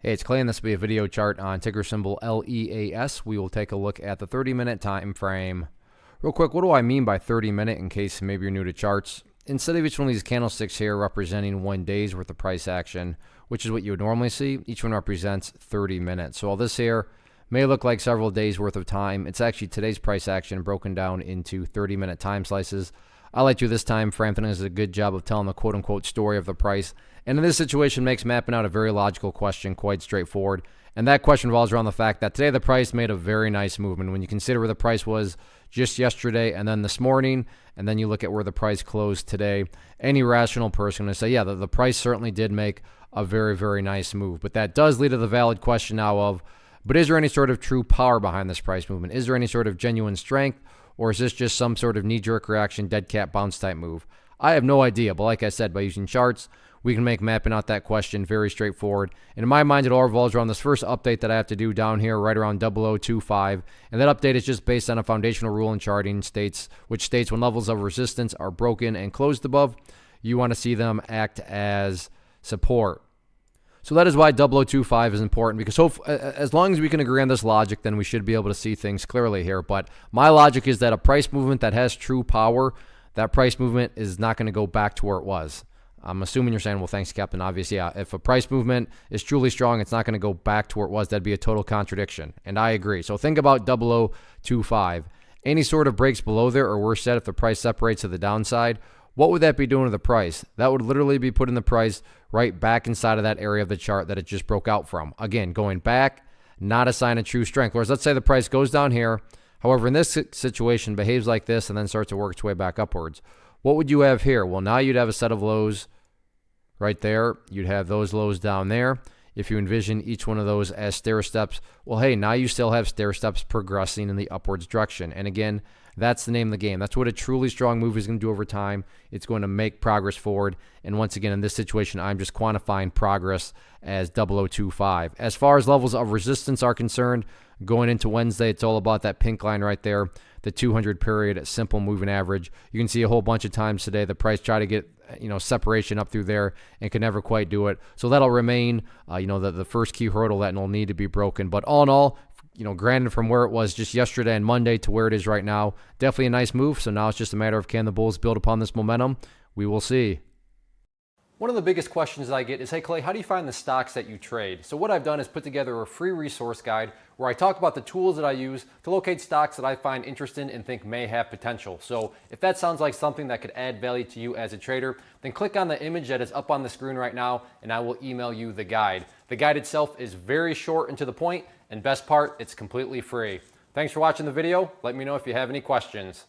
Hey, it's Clay, and this will be a video chart on ticker symbol LEAS. We will take a look at the 30-minute time frame. Real quick, what do I mean by 30-minute in case maybe you're new to charts? Instead of each one of these candlesticks here representing 1 day's worth of price action, which is what you would normally see, each one represents 30 minutes. So all this here may look like several days worth of time. It's actually today's price action broken down into 30-minute time slices. I like to this time frame. I think it does a good job of telling the quote-unquote story of the price. And in this situation, makes mapping out a very logical question quite straightforward. And that question revolves around the fact that today the price made a very nice movement. When you consider where the price was just yesterday and then this morning, and then you look at where the price closed today, any rational person would say, yeah, the price certainly did make a very, very nice move. But that does lead to the valid question now of, but is there any sort of true power behind this price movement? Is there any sort of genuine strength? Or is this just some sort of knee-jerk reaction, dead cat bounce type move? I have no idea, but like I said, by using charts, we can make mapping out that question very straightforward. And in my mind, it all revolves around this first update that I have to do down here right around 0025. And that update is just based on a foundational rule in charting, which states when levels of resistance are broken and closed above, you want to see them act as support. So that is why 0025 is important, because as long as we can agree on this logic, then we should be able to see things clearly here. But my logic is that a price movement that has true power, that price movement is not going to go back to where it was. I'm assuming you're saying, well, thanks, Captain. Obviously, yeah, if a price movement is truly strong, it's not going to go back to where it was. That'd be a total contradiction. And I agree. So think about 0025. Any sort of breaks below there, or worse yet, if the price separates to the downside, what would that be doing to the price? That would literally be putting the price right back inside of that area of the chart that it just broke out from. Again, going back, not a sign of true strength. Whereas let's say the price goes down here. However, in this situation, behaves like this and then starts to work its way back upwards. What would you have here? Well, now you'd have a set of lows right there. You'd have those lows down there. If you envision each one of those as stair steps, well, hey, now you still have stair steps progressing in the upwards direction. And again, that's the name of the game. That's what a truly strong move is going to do over time. It's going to make progress forward. And once again, in this situation, I'm just quantifying progress as 0025. As far as levels of resistance are concerned, going into Wednesday, it's all about that pink line right there, the 200 period simple moving average. You can see a whole bunch of times today the price try to get separation up through there and can never quite do it. So that'll remain the first key hurdle that will need to be broken. But all in all, granted from where it was just yesterday and Monday to where it is right now, definitely a nice move. So now it's just a matter of, can the bulls build upon this momentum? We will see. One of the biggest questions that I get is, hey Clay, how do you find the stocks that you trade? So what I've done is put together a free resource guide where I talk about the tools that I use to locate stocks that I find interesting and think may have potential. So if that sounds like something that could add value to you as a trader, then click on the image that is up on the screen right now and I will email you the guide. The guide itself is very short and to the point, and best part, it's completely free. Thanks for watching the video. Let me know if you have any questions.